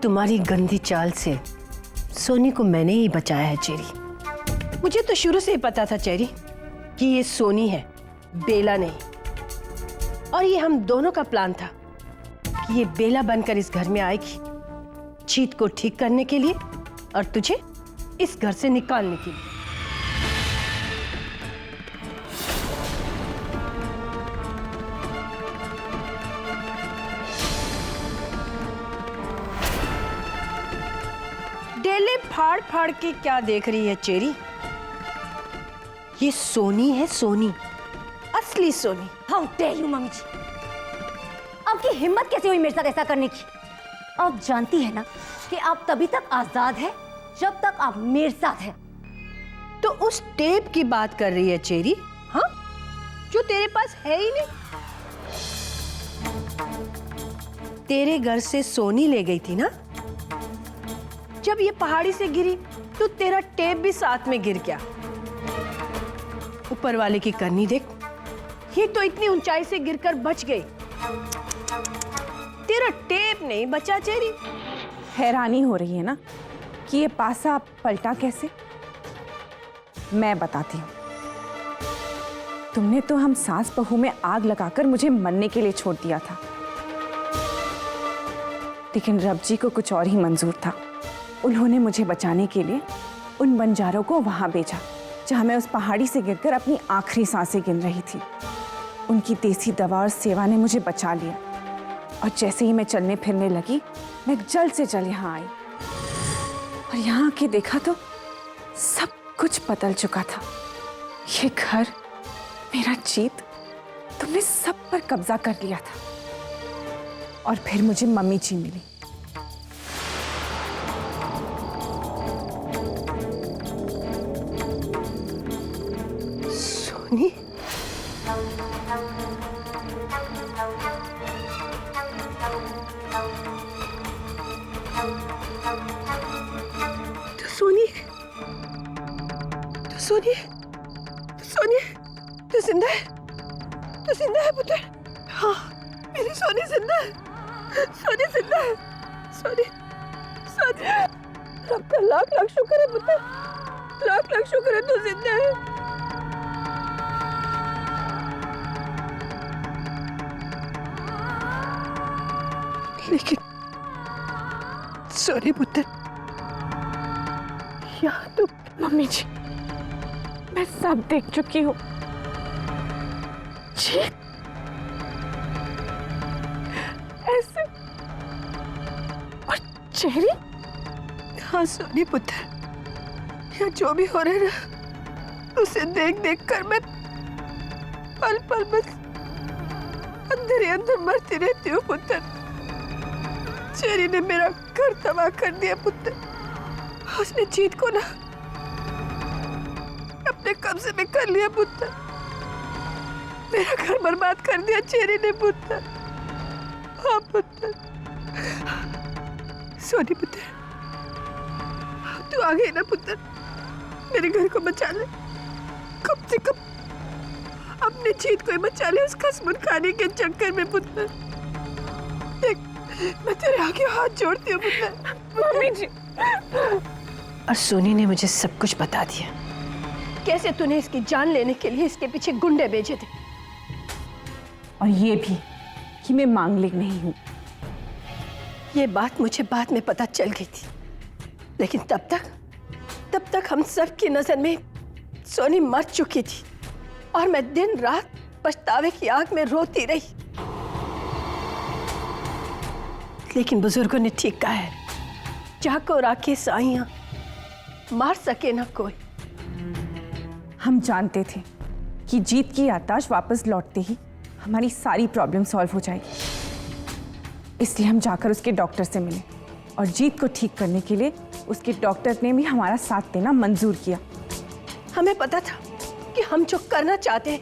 तुम्हारी गंदी चाल से सोनी को मैंने ही बचाया है चेरी। मुझे तो शुरू से ही पता था चेरी कि ये सोनी है, बेला नहीं। और ये हम दोनों का प्लान था कि ये बेला बनकर इस घर में आएगी जीत को ठीक करने के लिए और तुझे इस घर से निकालने के लिए। डेले फाड़ फाड़ के क्या देख रही है चेरी? ये सोनी है, सोनी, असली Soni. How dare you mummy ji, आपकी हिम्मत कैसे हुई मेरे साथ ऐसा करने की? आप जानती है ना कि आप तभी तक आजाद है जब तक आप मेरे साथ है। तो उस टेप की बात कर रही है चेरी, हाँ, जो तेरे पास है ही नहीं। तेरे घर से सोनी ले गई थी ना? जब ये पहाड़ी से गिरी तो तेरा टेप भी साथ में गिर गया। ऊपर वाले की करनी देख, ये तो इतनी ऊंचाई से गिरकर बच गई, तेरा टेप नहीं बचा चेरी। हैरानी हो रही है ना कि ये पासा पलटा कैसे? मैं बताती हूँ। तुमने तो हम सास बहू में आग लगाकर मुझे मरने के लिए छोड़ दिया था, लेकिन रब जी को कुछ और ही मंजूर था। उन्होंने मुझे बचाने के लिए उन बंजारों को वहां भेजा जहां मैं उस पहाड़ी से गिरकर अपनी आखिरी सांसें गिन रही थी। उनकी देसी दवा और सेवा ने मुझे बचा लिया और जैसे ही मैं चलने फिरने लगी, मैं जल्द से जल्द यहाँ आई और यहाँ आके देखा तो सब कुछ बदल चुका था। ये घर, मेरा जीत, तुमने सब पर कब्जा कर लिया था। और फिर मुझे मम्मी जी मिली। सोनी, तो सोनी, तो सोनी, तो सोनी, तो जिंदा है, तो जिंदा है पुत्र। हाँ, मेरी सोनी जिंदा है, सोनी जिंदा है, सोनी, सोनी। रब का लाख लाख शुक्र है पुत्र, लाख लाख शुक्र है तू जिंदा है। लेकिन सोनी पुत्र, यहाँ तो मम्मी जी, मैं सब देख चुकी हूँ। जीत ऐसे और चेरी। हाँ सोनी पुत्र, यहाँ जो भी हो रहा है ना, उसे देख देख कर मैं पल पल बस अंदर ही अंदर मरती रहती हूँ पुत्र। चेरी ने मेरा घर तबाह कर दिया पुत्र। उसने जीत को ना अपने कब्जे में कर लिया पुत्र। मेरा घर बर्बाद कर दिया चेरी ने पुत्र। हाँ पुत्र। सोनी पुत्र, तू आ गई ना पुत्र, मेरे घर को बचा ले। कम से कम अपने जीत को ही बचा ले उस खसमुन खाने के चक्कर में पुत्र। देख, मैं तेरे आगे हाथ जोड़ती हूँ पुत्र। मम्मी जी। और सोनी ने मुझे सब कुछ बता दिया, कैसे तूने इसकी जान लेने के लिए इसके पीछे गुंडे भेजे थे। और ये भी कि मैं मांगलिक नहीं हूँ। ये बात मुझे बाद में पता चल गई थी, लेकिन तब तक हम सब की नजर में सोनी मर चुकी थी और मैं दिन रात पछतावे की आग में रोती रही। लेकिन बुजुर्गों ने ठीक कहा है, जाको राखे साइयां मार सके ना कोई। हम जानते थे कि जीत की याददाश्त वापस लौटते ही हमारी सारी प्रॉब्लम सॉल्व हो जाएगी। इसलिए हम जाकर उसके डॉक्टर से मिले और जीत को ठीक करने के लिए उसके डॉक्टर ने भी हमारा साथ देना मंजूर किया। हमें पता था कि हम जो करना चाहते हैं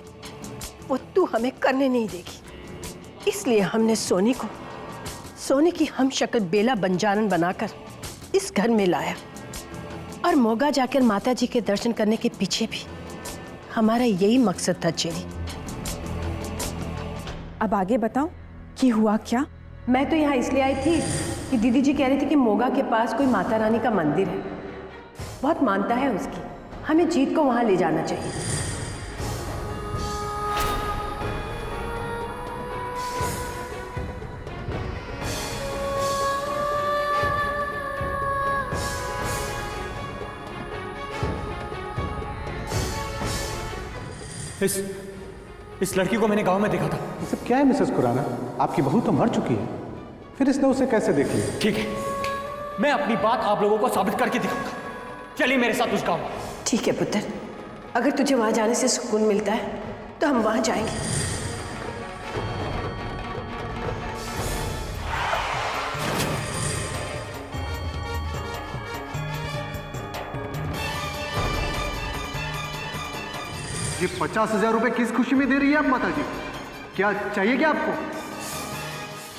वो तू हमें करने नहीं देगी, इसलिए हमने सोनी की हम शक्ल बेला बंजारन बनाकर इस घर में लाया। और मोगा जाकर माता जी के दर्शन करने के पीछे भी हमारा यही मकसद था चेरी। अब आगे बताओ कि हुआ क्या? मैं तो यहाँ इसलिए आई थी कि दीदी जी कह रही थी कि मोगा के पास कोई माता रानी का मंदिर है, बहुत मानता है उसकी, हमें जीत को वहां ले जाना चाहिए। इस लड़की को मैंने गांव में देखा था। ये सब क्या है मिसेस खुराना? आपकी बहू तो मर चुकी है, फिर इसने उसे कैसे देख लिया? ठीक है, मैं अपनी बात आप लोगों को साबित करके दिखाऊंगा। चलिए मेरे साथ उस गांव में। ठीक है पुत्र, अगर तुझे वहां जाने से सुकून मिलता है तो हम वहां जाएंगे। ये 50,000 रुपए किस खुशी में दे रही है आप माता जी? क्या चाहिए क्या आपको?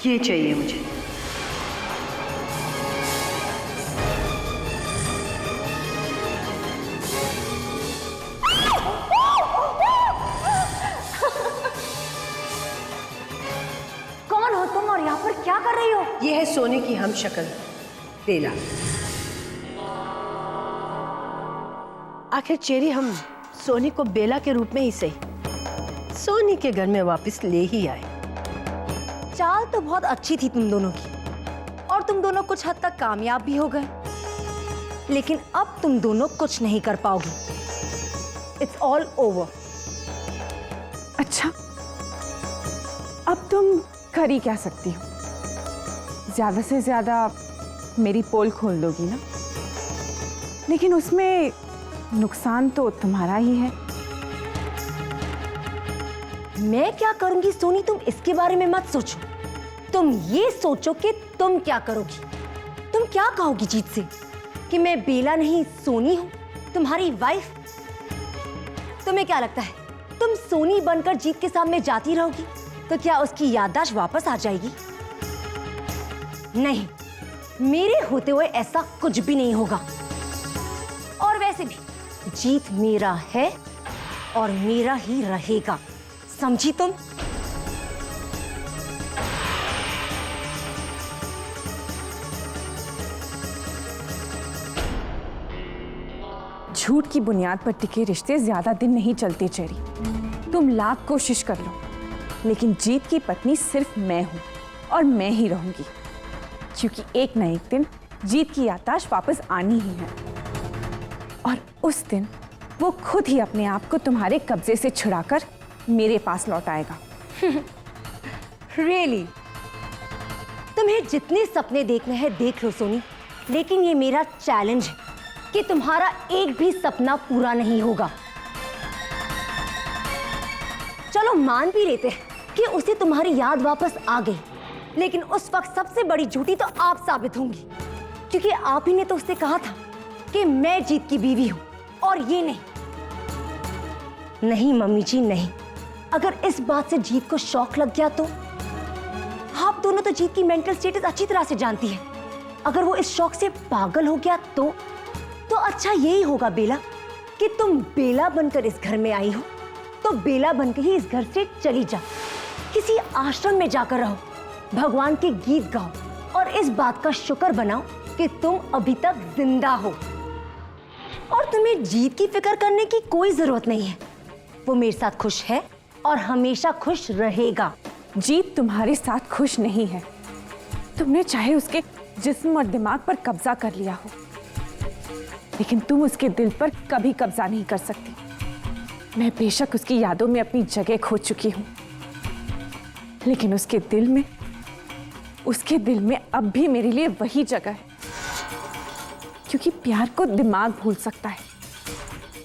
ये चाहिए मुझे। कौन हो तुम और यहाँ पर क्या कर रही हो? ये है सोने की हम शक्ल बेला। आखिर चेरी, हम सोनी को बेला के रूप में ही सही सोनी के घर में वापस ले ही आए। चाल तो बहुत अच्छी थी तुम दोनों की, और तुम दोनों कुछ हद तक कामयाब भी हो गए, लेकिन अब तुम दोनों कुछ नहीं कर पाओगे। It's all over. अच्छा, अब तुम कर ही क्या सकती हो? ज्यादा से ज्यादा मेरी पोल खोल दोगी ना, लेकिन उसमें नुकसान तो तुम्हारा ही है। मैं क्या करूंगी सोनी, तुम इसके बारे में मत सोचो। तुम ये सोचो कि तुम क्या करोगी। तुम क्या कहोगी जीत से कि मैं बेला नहीं सोनी हूं, तुम्हारी वाइफ? तुम्हें क्या लगता है तुम सोनी बनकर जीत के सामने जाती रहोगी तो क्या उसकी याददाश्त वापस आ जाएगी? नहीं, मेरे होते हुए ऐसा कुछ भी नहीं होगा। और वैसे भी जीत मेरा है और मेरा ही रहेगा, समझी तुम? झूठ की बुनियाद पर टिके रिश्ते ज्यादा दिन नहीं चलते चेरी। तुम लाख कोशिश कर लो, लेकिन जीत की पत्नी सिर्फ मैं हूं और मैं ही रहूंगी, क्योंकि एक न एक दिन जीत की याददाश्त वापस आनी ही है, और उस दिन वो खुद ही अपने आप को तुम्हारे कब्जे से छुड़ाकर मेरे पास लौट आएगा। Really? तुम्हें जितने सपने देखने हैं देख लो सोनी, लेकिन ये मेरा चैलेंज है कि तुम्हारा एक भी सपना पूरा नहीं होगा। चलो मान भी लेते हैं कि उसे तुम्हारी याद वापस आ गई, लेकिन उस वक्त सबसे बड़ी झूठी तो आप साबित होंगी, क्योंकि आप ही ने तो उससे कहा था कि मैं जीत की बीवी हूं और ये नहीं। नहीं मम्मी जी, नहीं। अगर इस बात से जीत को शौक लग गया तो आप दोनों तो जीत की मेंटल स्टेटस अच्छी तरह से जानती है। अगर वो इस शौक से पागल हो गया तो अच्छा यही होगा बेला कि तुम बेला बनकर इस घर में आई हो तो बेला बनकर ही इस घर से चली जाओ, किसी आश्रम में जाकर रहो, भगवान के गीत गाओ और इस बात का शुक्र बनाओ कि तुम अभी तक जिंदा हो। और तुम्हें जीत की फिक्र करने की कोई जरूरत नहीं है, वो मेरे साथ खुश है और हमेशा खुश रहेगा। जीत तुम्हारे साथ खुश नहीं है। तुमने चाहे उसके जिस्म और दिमाग पर कब्जा कर लिया हो, लेकिन तुम उसके दिल पर कभी कब्जा नहीं कर सकती। मैं बेशक उसकी यादों में अपनी जगह खो चुकी हूं, लेकिन उसके दिल में अब भी मेरे लिए वही जगह है, क्योंकि प्यार को दिमाग भूल सकता है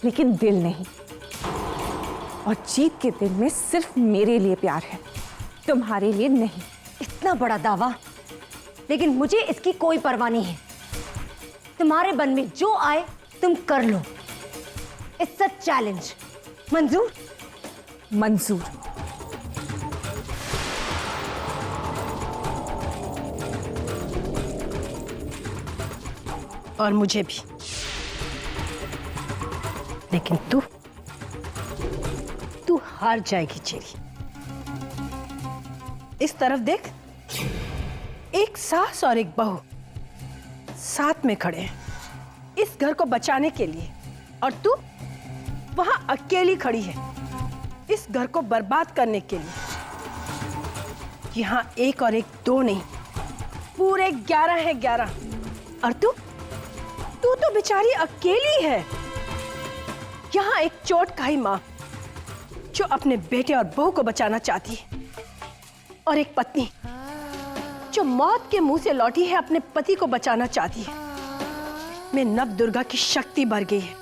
लेकिन दिल नहीं। और जीत के दिल में सिर्फ मेरे लिए प्यार है, तुम्हारे लिए नहीं। इतना बड़ा दावा, लेकिन मुझे इसकी कोई परवाह नहीं है। तुम्हारे मन में जो आए तुम कर लो। It's a challenge. मंजूर? मंजूर। और मुझे भी। लेकिन तू हार जाएगी चेरी। इस तरफ देख, एक एक सास और एक बहू साथ में खड़े हैं इस घर को बचाने के लिए, और तू वहां अकेली खड़ी है इस घर को बर्बाद करने के लिए। यहां एक और एक दो नहीं, पूरे 11 है 11। और तू तू तो बेचारी अकेली है। यहां एक चोट खाई मां जो अपने बेटे और बहू को बचाना चाहती है, और एक पत्नी जो मौत के मुंह से लौटी है अपने पति को बचाना चाहती है। में नव दुर्गा की शक्ति बढ़ गई है।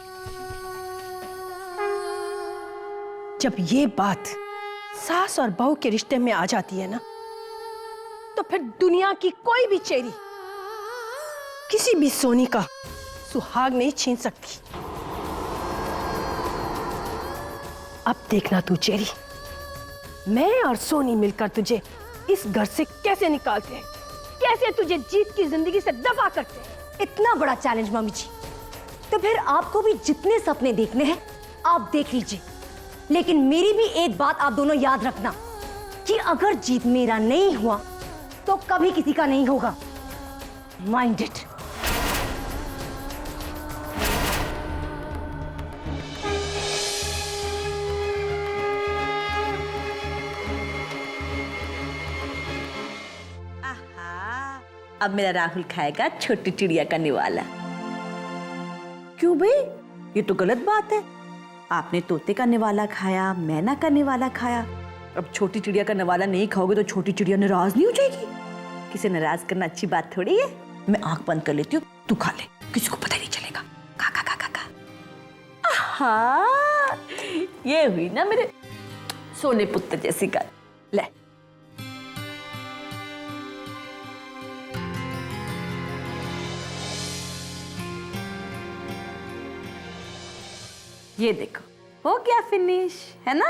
जब ये बात सास और बहू के रिश्ते में आ जाती है ना, तो फिर दुनिया की कोई भी चेरी किसी भी सोनी का सुहाग नहीं छीन सकती। अब देखना तू चेरी, मैं और सोनी मिलकर तुझे इस घर से कैसे निकालते हैं, कैसे तुझे जीत की जिंदगी से दफा करते हैं। इतना बड़ा चैलेंज मम्मी जी, तो फिर आपको भी जितने सपने देखने हैं आप देख लीजिए, लेकिन मेरी भी एक बात आप दोनों याद रखना कि अगर जीत मेरा नहीं हुआ तो कभी किसी का नहीं होगा। Mind it. अब मेरा राहुल खाएगा छोटी चिड़िया का निवाला। क्यों भाई, ये तो गलत बात है। आपने तोते का निवाला खाया, मैना का निवाला खाया, अब छोटी चिड़िया का निवाला नहीं खाओगे तो छोटी चिड़िया नाराज नहीं हो जाएगी? किसे नाराज करना अच्छी बात थोड़ी है। मैं आंख बंद कर लेती हूँ, तू खा ले, किसी को पता नहीं चलेगा। खा खा खा खा खा। हाँ, ये हुई ना मेरे सोने पुत्र जैसी बात। ले, ये देखो हो गया फिनिश, है ना?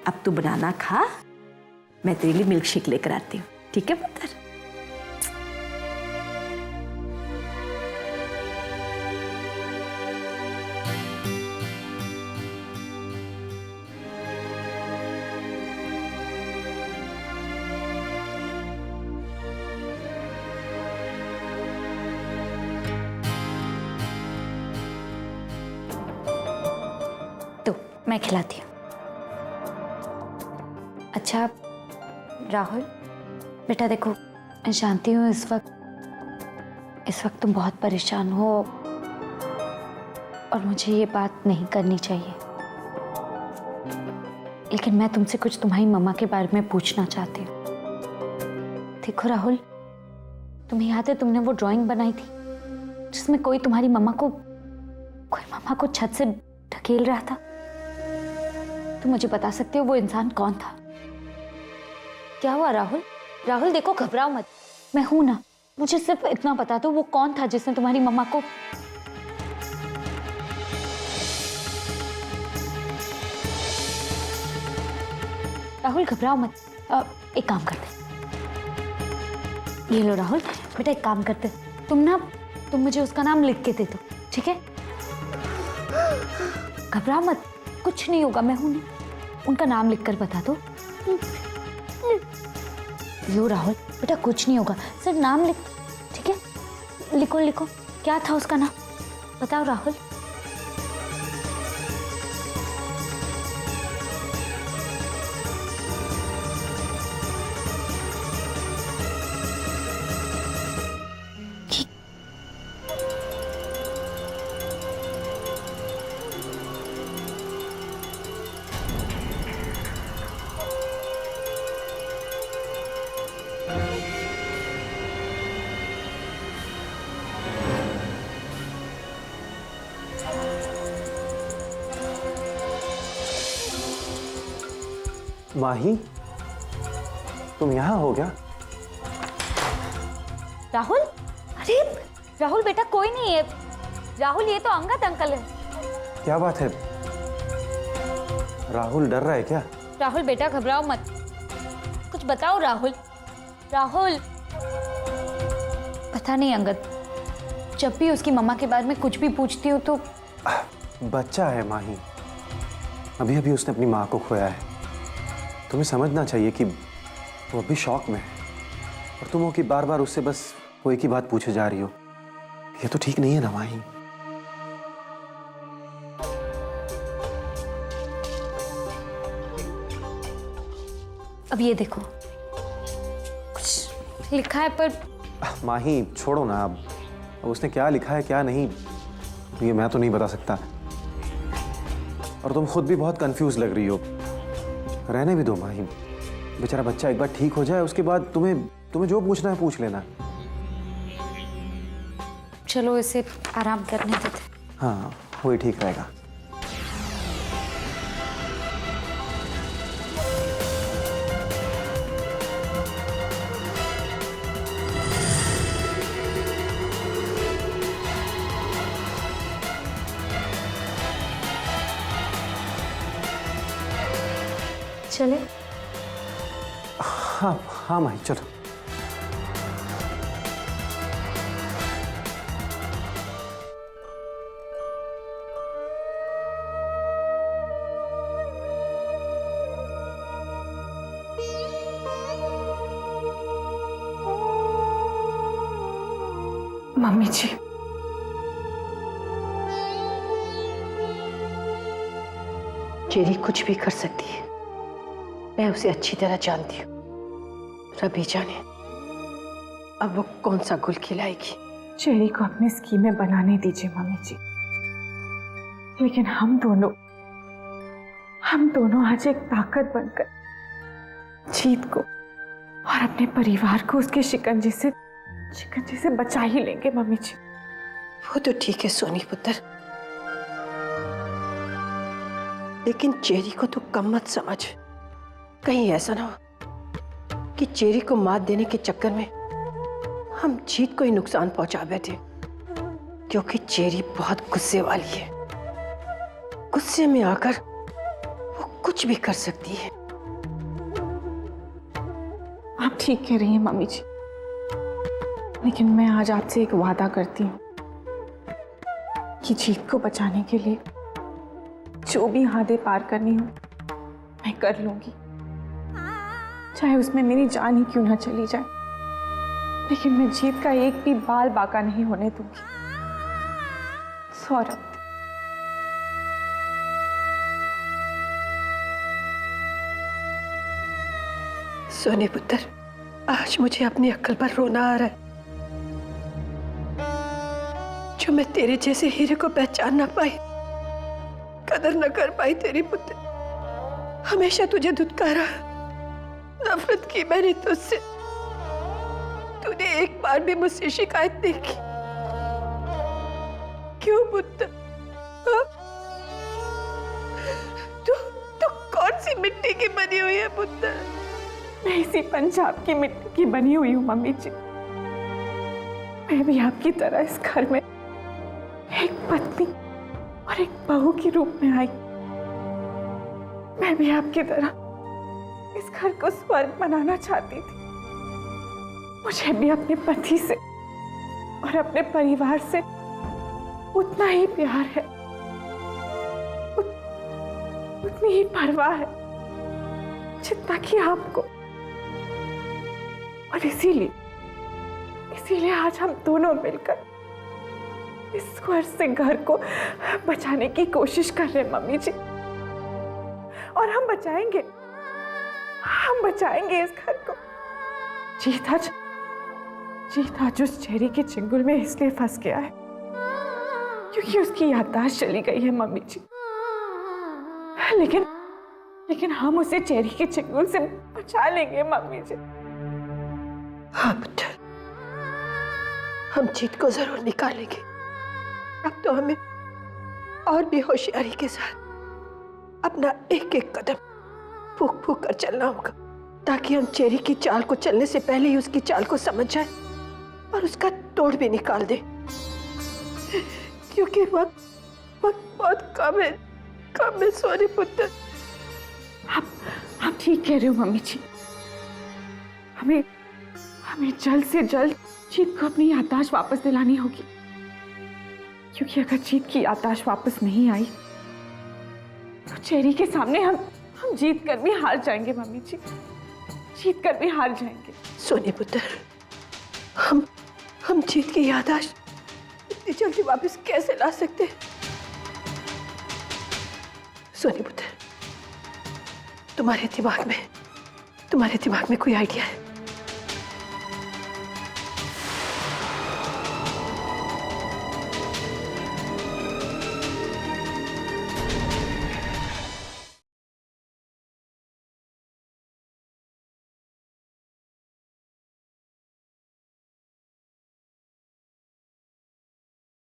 अब तू बनाना खा, मैं तेरे लिए मिल्क शेक लेकर आती हूँ, ठीक है पुत्र? मैं खिलाती हूँ। अच्छा राहुल बेटा, देखो मैं जानती हूँ इस वक्त तुम बहुत परेशान हो और मुझे ये बात नहीं करनी चाहिए, लेकिन मैं तुमसे कुछ तुम्हारी मम्मा के बारे में पूछना चाहती हूँ। देखो राहुल, तुम्हें याद है तुमने वो ड्राइंग बनाई थी जिसमें कोई मम्मा को छत से ढकेल रहा था? तुम मुझे बता सकते हो वो इंसान कौन था? क्या हुआ राहुल? राहुल देखो, घबराओ मत, मैं हूं ना। मुझे सिर्फ इतना बता दो वो कौन था जिसने तुम्हारी मम्मा को। राहुल घबराओ मत, एक काम करते। ये लो राहुल बेटा, एक काम करते, तुम मुझे उसका नाम लिख के दे दो, ठीक है? घबराओ मत, कुछ नहीं होगा, मैं हूं ना। उनका नाम लिखकर बता दो। लो राहुल बेटा, कुछ नहीं होगा, सिर्फ नाम लिख, ठीक है? लिखो लिखो, क्या था उसका नाम, बताओ राहुल। माही, तुम यहाँ हो गया? राहुल, अरे राहुल बेटा कोई नहीं है। राहुल ये तो अंगद अंकल है। क्या बात है? राहुल डर रहा है क्या? राहुल बेटा घबराओ मत, कुछ बताओ राहुल। राहुल पता नहीं अंगद, जब भी उसकी मम्मा के बारे में कुछ भी पूछती हूँ तो। बच्चा है माही, अभी अभी उसने अपनी माँ को खोया है। तुम्हें समझना चाहिए कि वो अभी शॉक में है। और तुम हो कि बार बार उससे बस वो एक ही बात पूछे जा रही हो। ये तो ठीक नहीं है ना माही। अब ये देखो, कुछ लिखा है पर माही छोड़ो ना, अब उसने क्या लिखा है क्या नहीं ये मैं तो नहीं बता सकता, और तुम खुद भी बहुत कंफ्यूज लग रही हो। रहने भी दो माही, बेचारा बच्चा एक बार ठीक हो जाए उसके बाद तुम्हें जो पूछना है पूछ लेना। चलो इसे आराम करने देते। हाँ वही ठीक रहेगा। चले? हाँ हाँ माही चलो। मम्मी जी, चेरी कुछ भी कर सकती है, मैं उसे अच्छी तरह जानती हूँ। रबी जाने अब वो कौन सा गुल खिलाएगी। चेरी को अपनी स्कीमें बनाने दीजिए मम्मी जी, लेकिन हम दोनों आज एक ताकत बनकर जीत को और अपने परिवार को उसके शिकंजे से बचा ही लेंगे मम्मी जी। वो तो ठीक है सोनी पुत्र, लेकिन चेरी को तो कम मत समझ। कहीं ऐसा ना हो कि चेरी को मात देने के चक्कर में हम जीत को ही नुकसान पहुंचा बैठे, क्योंकि चेरी बहुत गुस्से वाली है। गुस्से में आकर वो कुछ भी कर सकती है। आप ठीक कह रही हैं मम्मी जी, लेकिन मैं आज आपसे एक वादा करती हूँ कि जीत को बचाने के लिए जो भी हदें पार करनी हो मैं कर लूंगी, चाहे उसमें मेरी जान ही क्यों ना चली जाए, लेकिन मैं जीत का एक भी बाल बाका नहीं होने दूंगी। सौरभ, सोने पुत्र, आज मुझे अपनी अक्ल पर रोना आ रहा है। जो मैं तेरे जैसे हीरे को पहचान ना पाई, कदर न कर पाई तेरी पुत्र। हमेशा तुझे धुतकारा, नफरत की मैंने तुझसे। तूने एक बार भी मुझसे शिकायत नहीं की। क्यों पुत्र? हाँ? तू कौन सी मिट्टी की बनी हुई है पुत्र? मैं इसी पंजाब की मिट्टी की बनी हुई हूँ मम्मी जी। मैं भी आपकी तरह इस घर में एक पत्नी और एक बहू के रूप में आई। मैं भी आपकी तरह इस घर को स्वर्ग बनाना चाहती थी। मुझे भी अपने पति से और अपने परिवार से उतना ही प्यार है, उतनी ही परवाह है जितना कि आपको। और इसीलिए आज हम दोनों मिलकर इस स्वर्ग से घर को बचाने की कोशिश कर रहे हैं मम्मी जी। और हम बचाएंगे इस घर को। जीत आज उस चेरी के चंगुल में इसलिए फंस गया है क्योंकि उसकी याददाश्त चली गई है मम्मी जी। लेकिन हम उसे चेरी के चंगुल से बचा लेंगे मम्मी जी। हाँ पुत्र, हम जीत को जरूर निकालेंगे। अब तो हमें और भी होशियारी के साथ अपना एक एक कदम फूक फूक कर चलना होगा, ताकि हम चेरी की चाल को चलने से पहले ही उसकी चाल को समझ जाए और उसका तोड़ भी निकाल दे। क्योंकि वक्त बहुत कम है सोने पुत्र। आप ठीक कह रहे हो मम्मी जी। हमें जल्द से जल्द जीत को अपनी याददाश्त वापस दिलानी होगी, क्योंकि अगर जीत की याददाश्त वापस नहीं आई तो चेरी के सामने हम जीत कर भी हार जाएंगे मम्मी जी। जीत कर भी हार जाएंगे। सोनी पुत्र, हम जीत की याददाश्त इतनी जल्दी वापस कैसे ला सकते हैं? सोनी पुत्र, तुम्हारे दिमाग में कोई आइडिया है?